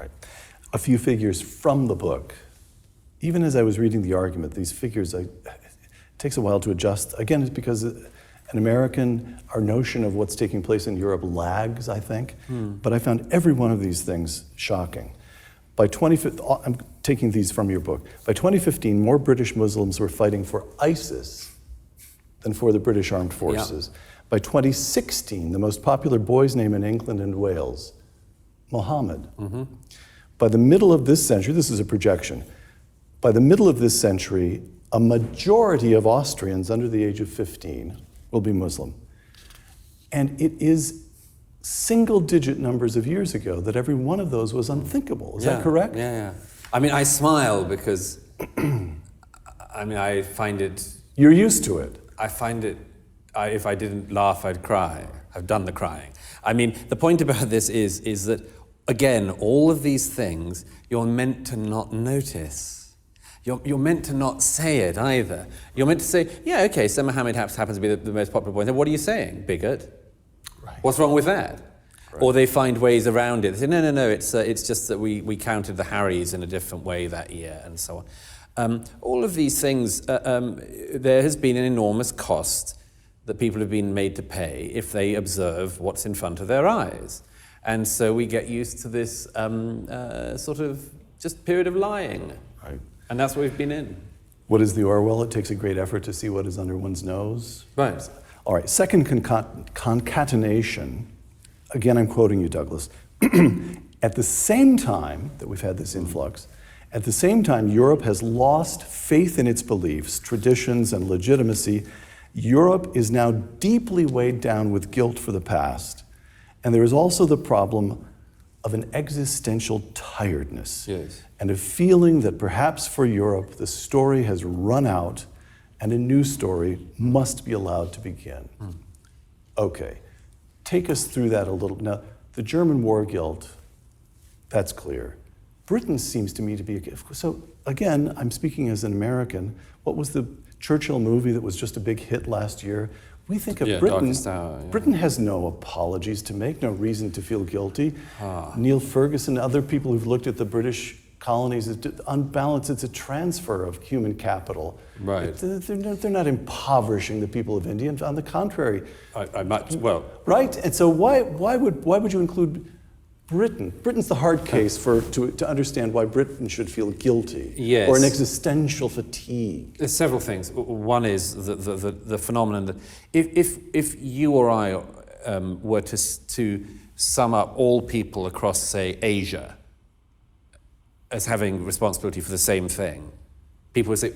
Right. A few figures from the book. Even as I was reading the argument, these figures, it takes a while to adjust. Again, it's because an American, our notion of what's taking place in Europe lags, I think. But I found every one of these things shocking. By 2015, I'm taking these from your book. By 2015, more British Muslims were fighting for ISIS than for the British Armed Forces. Yeah. By 2016, the most popular boy's name in England and Wales, Mohammed. By the middle of this century, this is a projection, by the middle of this century, a majority of Austrians under the age of 15 will be Muslim. And it is single-digit numbers of years ago that every one of those was unthinkable. Is that correct? Yeah. I mean, I smile because, I find it... You're used to it. I find it, if I didn't laugh, I'd cry. I've done the crying. I mean, the point about this is that, again, all of these things you're meant to not notice. You're meant to not say it either. You're meant to say, yeah, okay, so Mohammed happens to be the most popular boy. Then what are you saying? Bigot? Right. What's wrong with that? Right. Or they find ways around it. They say, no, it's just that we counted the Harrys in a different way that year, and so on. All of these things, there has been an enormous cost that people have been made to pay if they observe what's in front of their eyes. And so we get used to this sort of just period of lying. Right. And that's what we've been in. What is the Orwell? It takes a great effort to see what is under one's nose. Right. All right, second concatenation. Again, I'm quoting you, Douglas. At the same time that we've had this influx, at the same time, Europe has lost faith in its beliefs, traditions, and legitimacy. Europe is now deeply weighed down with guilt for the past. And there is also the problem of an existential tiredness. Yes. And a feeling that perhaps for Europe, the story has run out and a new story must be allowed to begin. Okay, take us through that a little. Now, the German war guilt, that's clear. Britain seems to me to be, so again, I'm speaking as an American. What was the Churchill movie that was just a big hit last year? We think of Britain. Britain has no apologies to make, no reason to feel guilty. Neil Ferguson, other people who've looked at the British colonies, on balance, it's a transfer of human capital. Right. They're not impoverishing the people of India. On the contrary. Right. And so why would you include Britain? Britain's the hard case to understand why Britain should feel guilty. Yes. Or an existential fatigue. There's several things. One is the phenomenon that if you or I were to sum up all people across, say, Asia as having responsibility for the same thing, people would say,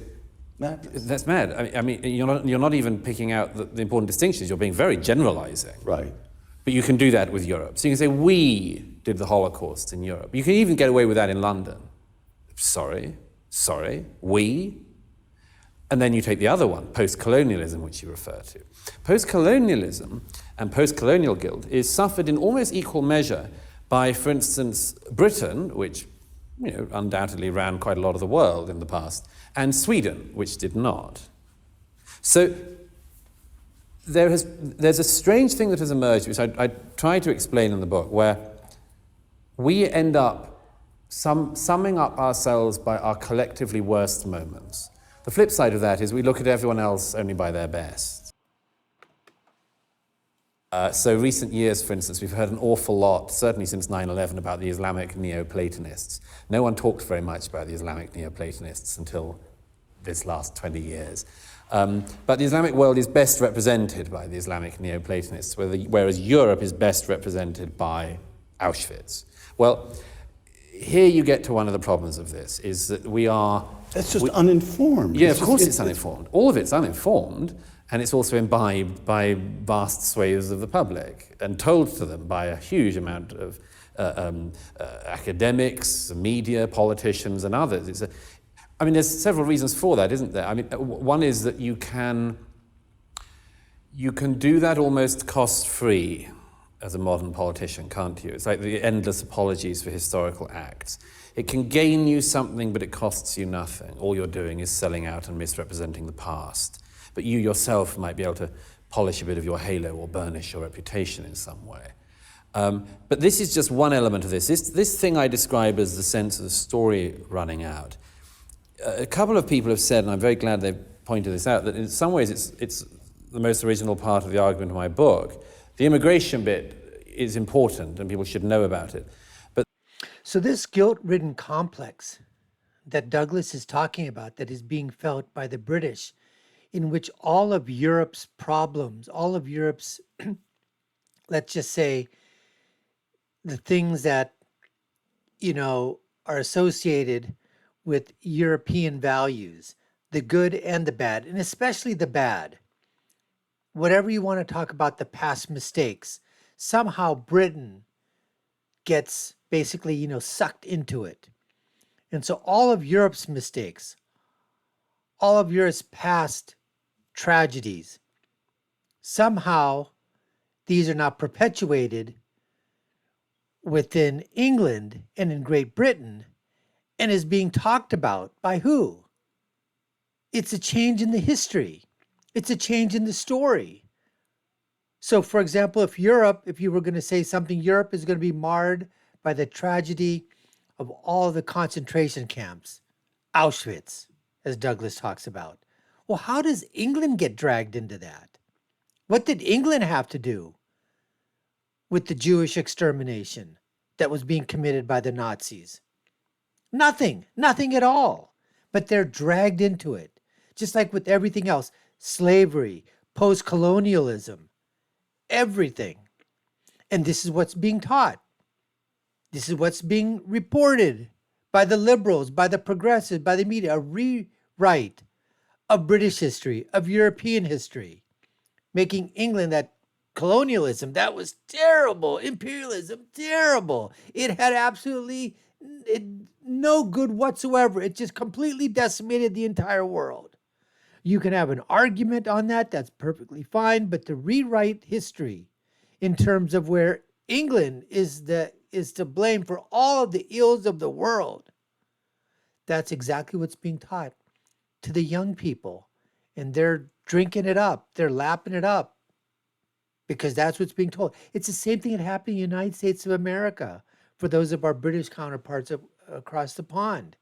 that's mad. I mean, you're not even picking out the important distinctions. You're being very generalizing. Right. But you can do that with Europe. So you can say, we did the Holocaust in Europe. You can even get away with that in London. Sorry, we. And then you take the other one, post-colonialism, which you refer to. Post-colonialism and post-colonial guilt is suffered in almost equal measure by, for instance, Britain, which undoubtedly ran quite a lot of the world in the past, and Sweden, which did not. So there's a strange thing that has emerged, which I try to explain in the book, where we end up summing up ourselves by our collectively worst moments. The flip side of that is we look at everyone else only by their best. So recent years, for instance, we've heard an awful lot, certainly since 9/11, about the Islamic Neoplatonists. No one talked very much about the Islamic Neoplatonists until this last 20 years. But the Islamic world is best represented by the Islamic Neoplatonists, whereas Europe is best represented by Auschwitz. Well, here you get to one of the problems of this, is that we are... That's just uninformed. Yeah, of course it's uninformed. All of it's uninformed, and it's also imbibed by vast swathes of the public and told to them by a huge amount of academics, media, politicians, and others. There's several reasons for that, isn't there? One is that you can do that almost cost-free as a modern politician, can't you? It's like the endless apologies for historical acts. It can gain you something, but it costs you nothing. All you're doing is selling out and misrepresenting the past. But you yourself might be able to polish a bit of your halo or burnish your reputation in some way. But this is just one element of this. This thing I describe as the sense of the story running out. A couple of people have said, and I'm very glad they've pointed this out, that in some ways it's the most original part of the argument of my book. The immigration bit is important and people should know about it. But So this guilt-ridden complex that Douglas is talking about, that is being felt by the British, in which all of Europe's problems, all of Europe's, let's just say, the things that, are associated with European values, the good and the bad, and especially the bad. Whatever you want to talk about the past mistakes, somehow Britain gets basically, sucked into it. And so all of Europe's mistakes, all of Europe's past tragedies, somehow these are now perpetuated within England and in Great Britain and is being talked about by who? It's a change in the history. It's a change in the story. So, for example, if you were going to say something, Europe is going to be marred by the tragedy of all the concentration camps, Auschwitz, as Douglas talks about. Well, how does England get dragged into that? What did England have to do with the Jewish extermination that was being committed by the Nazis? Nothing at all. But they're dragged into it, just like with everything else, slavery, post-colonialism, everything. And this is what's being taught. This is what's being reported by the liberals, by the progressives, by the media, a rewrite of British history, of European history, making England that colonialism, that was terrible, imperialism, terrible. It had absolutely no good whatsoever. It just completely decimated the entire world. You can have an argument on that, that's perfectly fine, but to rewrite history in terms of where England is to blame for all of the ills of the world, that's exactly what's being taught to the young people. And they're drinking it up, they're lapping it up, because that's what's being told. It's the same thing that happened in the United States of America for those of our British counterparts across the pond.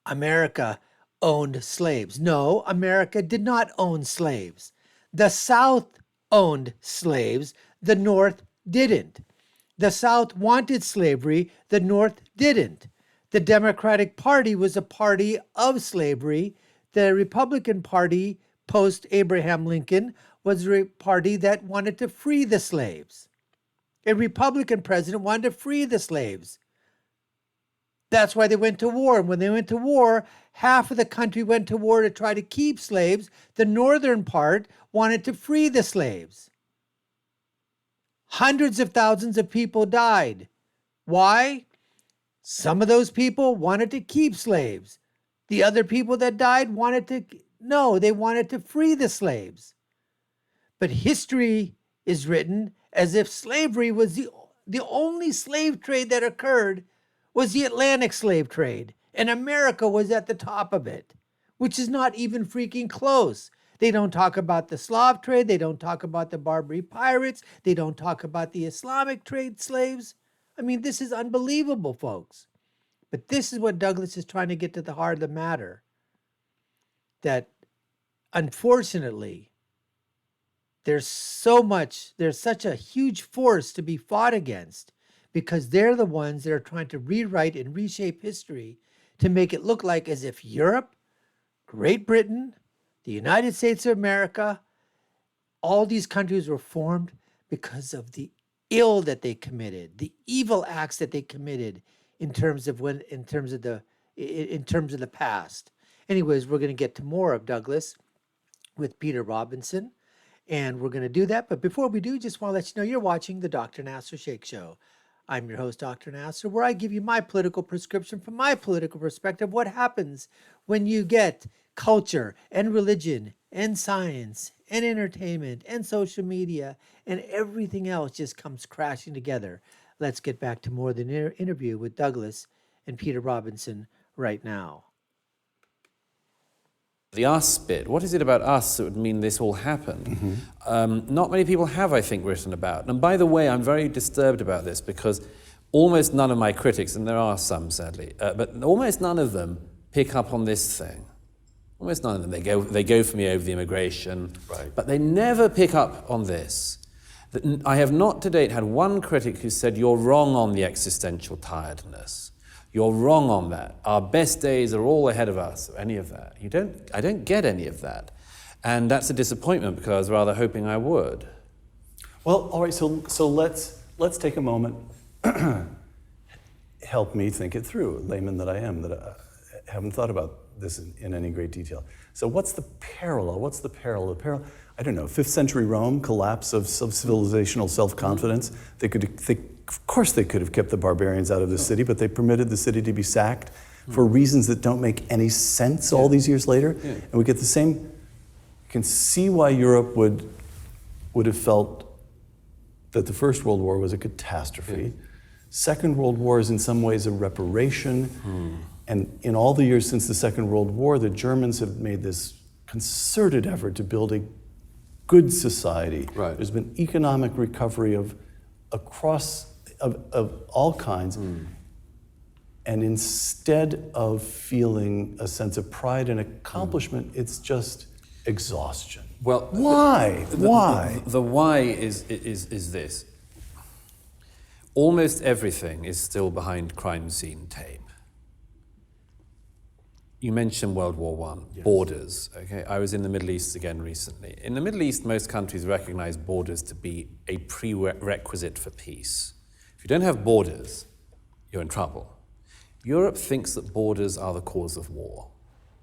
America owned slaves. No, America did not own slaves. The South owned slaves. The North didn't. The South wanted slavery. The North didn't. The Democratic Party was a party of slavery. The Republican Party, post Abraham Lincoln, was a party that wanted to free the slaves. A Republican president wanted to free the slaves. That's why they went to war. And when they went to war, half of the country went to war to try to keep slaves. The northern part wanted to free the slaves. Hundreds of thousands of people died. Why? Some of those people wanted to keep slaves. The other people that died wanted to free the slaves. But history is written as if slavery was the only slave trade that occurred was the Atlantic slave trade, and America was at the top of it, which is not even freaking close. They don't talk about the Slav trade. They don't talk about the Barbary pirates. They don't talk about the Islamic trade slaves. I mean, this is unbelievable, folks. But this is what Douglas is trying to get to the heart of the matter. That, unfortunately, there's such a huge force to be fought against, because they're the ones that are trying to rewrite and reshape history to make it look like as if Europe, Great Britain, the United States of America, all these countries were formed because of the ill that they committed, the evil acts that they committed in terms of the past. Anyways, we're going to get to more of Douglas with Peter Robinson, and we're going to do that. But before we do, just want to let you know you're watching the Dr. Nasir Shaikh Show. I'm your host, Dr. Nasir, where I give you my political prescription from my political perspective. What happens when you get culture and religion and science and entertainment and social media and everything else just comes crashing together. Let's get back to more than an interview with Douglas and Peter Robinson right now. The us bit, what is it about us that would mean this all happened? Not many people have, I think, written about. And by the way, I'm very disturbed about this because almost none of my critics, and there are some sadly, but almost none of them pick up on this thing. Almost none of them. They go for me over the immigration, Right. but they never pick up on this. I have not to date had one critic who said, you're wrong on the existential tiredness. You're wrong on that. Our best days are all ahead of us, or any of that. I don't get any of that. And that's a disappointment because I was rather hoping I would. Well, all right, so let's take a moment. Help me think it through, layman that I am, that I haven't thought about this in any great detail. So what's the parallel? What's the parallel? I don't know, 5th century Rome, collapse of civilizational self-confidence. Of course they could have kept the barbarians out of the city, but they permitted the city to be sacked for reasons that don't make any sense all these years later. Yeah. And we get the same, you can see why Europe would have felt that the First World War was a catastrophe. Second World War is in some ways a reparation. And in all the years since the Second World War, the Germans have made this concerted effort to build a good society. Right. There's been economic recovery of all kinds. And instead of feeling a sense of pride and accomplishment, it's just exhaustion. Well, why? Why? The why is this. Almost everything is still behind crime scene tape. You mentioned World War I, borders. Okay, I was in the Middle East again recently. In the Middle East, most countries recognize borders to be a prerequisite for peace. If you don't have borders, you're in trouble. Europe thinks that borders are the cause of war.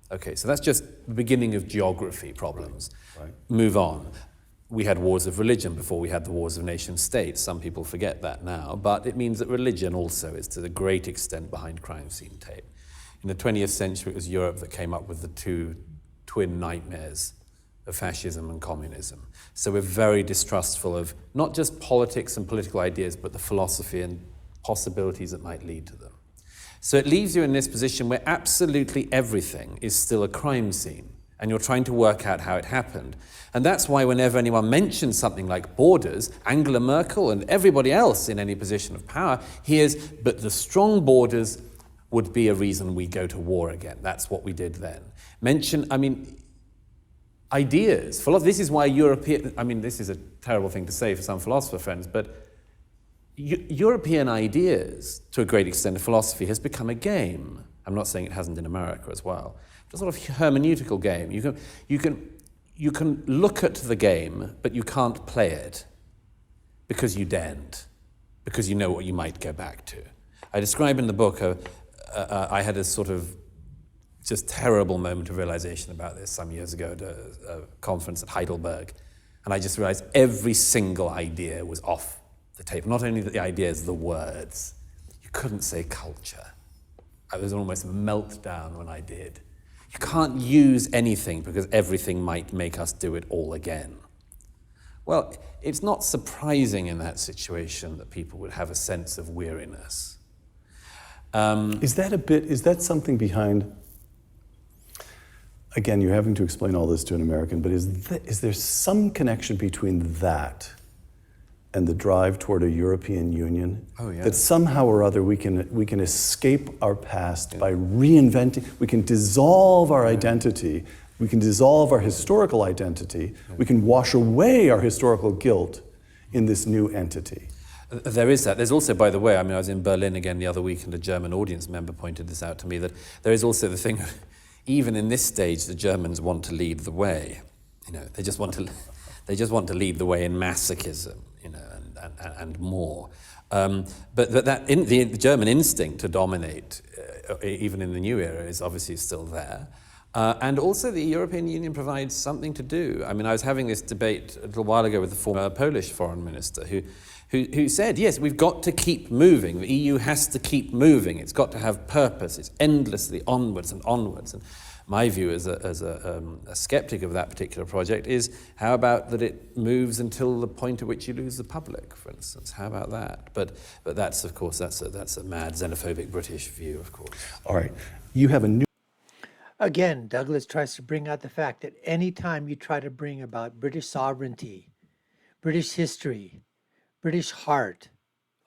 Okay, so that's just the beginning of geography problems. Right. Move on. We had wars of religion before we had the wars of nation states. Some people forget that now, but it means that religion also is to a great extent behind crime scene tape. In the 20th century, it was Europe that came up with the two twin nightmares of fascism and communism. So we're very distrustful of not just politics and political ideas, but the philosophy and possibilities that might lead to them. So it leaves you in this position where absolutely everything is still a crime scene, and you're trying to work out how it happened. And that's why whenever anyone mentions something like borders, Angela Merkel and everybody else in any position of power hears, but the strong borders would be a reason we go to war again. That's what we did then. Ideas. This is why this is a terrible thing to say for some philosopher friends, but European ideas, to a great extent of philosophy, has become a game. I'm not saying it hasn't in America as well. It's a sort of hermeneutical game. You can look at the game, but you can't play it because you daren't, because you know what you might go back to. I describe in the book, I had a sort of just terrible moment of realization about this some years ago at a conference at Heidelberg. And I just realized every single idea was off the table. Not only the ideas, the words. You couldn't say culture. I was almost meltdown when I did. You can't use anything because everything might make us do it all again. Well, it's not surprising in that situation that people would have a sense of weariness. Is that something behind, again, you're having to explain all this to an American, but is there some connection between that and the drive toward a European Union? Oh, yeah. That somehow or other we can escape our past by reinventing, we can dissolve our identity, we can dissolve our historical identity, we can wash away our historical guilt in this new entity. There is that. There's also, by the way, I was in Berlin again the other week, and a German audience member pointed this out to me, that there is also the thing, even in this stage, the Germans want to lead the way. They just want to lead the way in masochism, and more. But that the German instinct to dominate, even in the new era, is obviously still there. And also the European Union provides something to do. I was having this debate a little while ago with the former Polish foreign minister who said, yes, we've got to keep moving. The EU has to keep moving. It's got to have purpose. It's endlessly onwards and onwards. And my view as a skeptic of that particular project is, how about that it moves until the point at which you lose the public, for instance? How about that? But that's, of course, that's a mad xenophobic British view, of course. All right. You have a new... Again, Douglas tries to bring out the fact that anytime you try to bring about British sovereignty, British history, British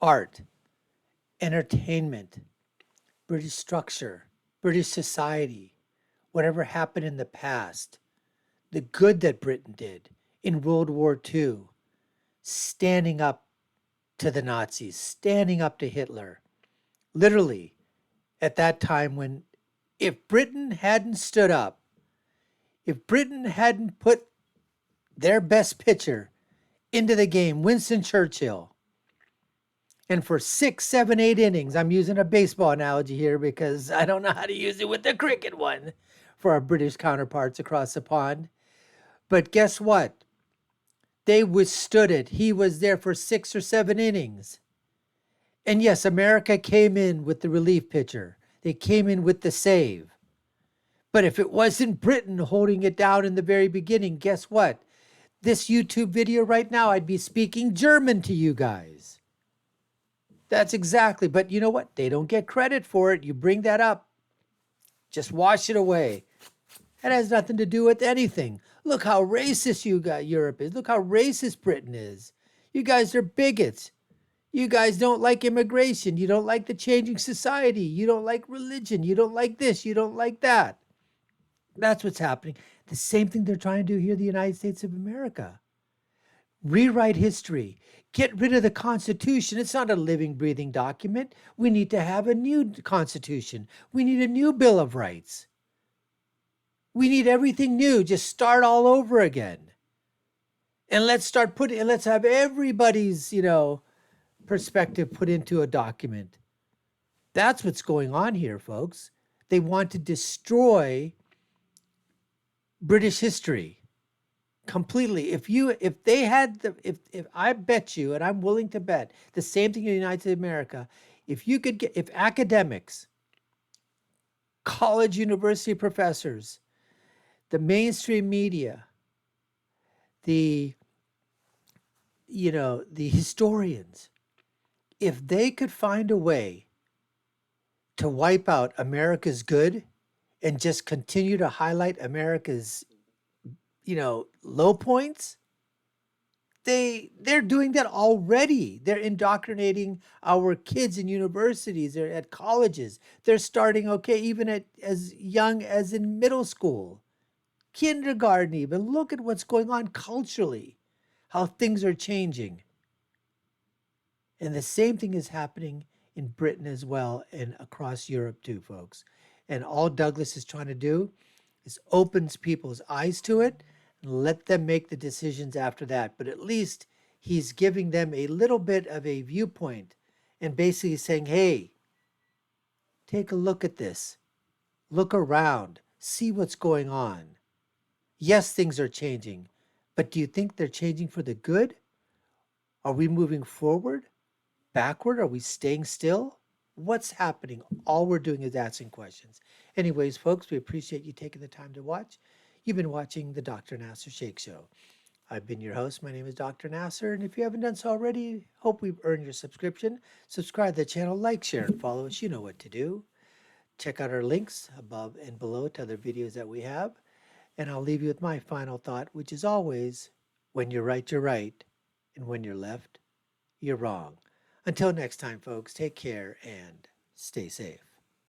art, entertainment, British structure, British society, whatever happened in the past, the good that Britain did in World War II, standing up to the Nazis, standing up to Hitler. Literally, at that time when, if Britain hadn't stood up, if Britain hadn't put their best pitcher into the game, Winston Churchill, and for 6, 7, 8 innings, I'm using a baseball analogy here because I don't know how to use it with the cricket one for our British counterparts across the pond. But guess what? They withstood it. He was there for 6 or 7 innings. And yes, America came in with the relief pitcher. They came in with the save. But if it wasn't Britain holding it down in the very beginning, guess what? This YouTube video right now, I'd be speaking German to you guys. That's exactly, but you know what? They don't get credit for it. You bring that up, just wash it away. That has nothing to do with anything. Look how racist Europe is. Look how racist Britain is. You guys are bigots. You guys don't like immigration. You don't like the changing society. You don't like religion. You don't like this. You don't like that. That's what's happening. The same thing they're trying to do here in the United States of America. Rewrite history. Get rid of the Constitution. It's not a living, breathing document. We need to have a new Constitution. We need a new Bill of Rights. We need everything new. Just start all over again. And let's have everybody's, perspective put into a document. That's what's going on here, folks. They want to destroy British history completely. If I bet you, and I'm willing to bet the same thing in the United States of America, if academics, college, university professors, the mainstream media, the historians, if they could find a way to wipe out America's good and just continue to highlight America's, low points, they're doing that already. They're indoctrinating our kids in universities, they're at colleges. They're starting, even at as young as in middle school, kindergarten even. Look at what's going on culturally, how things are changing. And the same thing is happening in Britain as well and across Europe too, folks. And all Douglas is trying to do is opens people's eyes to it and let them make the decisions after that. But at least he's giving them a little bit of a viewpoint and basically saying, hey, take a look at this. Look around. See what's going on. Yes, things are changing, but do you think they're changing for the good? Are we moving forward? Backward? Are we staying still? What's happening? All we're doing is asking questions. Anyways, folks, we appreciate you taking the time to watch. You've been watching the Dr. Nasir Shaikh Show. I've been your host. My name is Dr. Nasir, and if you haven't done so already, hope we've earned your subscription. Subscribe to the channel, like, share, and follow us. You know what to do. Check out our links above and below to other videos that we have. And I'll leave you with my final thought, which is always, when you're right, and when you're left, you're wrong. Until next time, folks, take care and stay safe.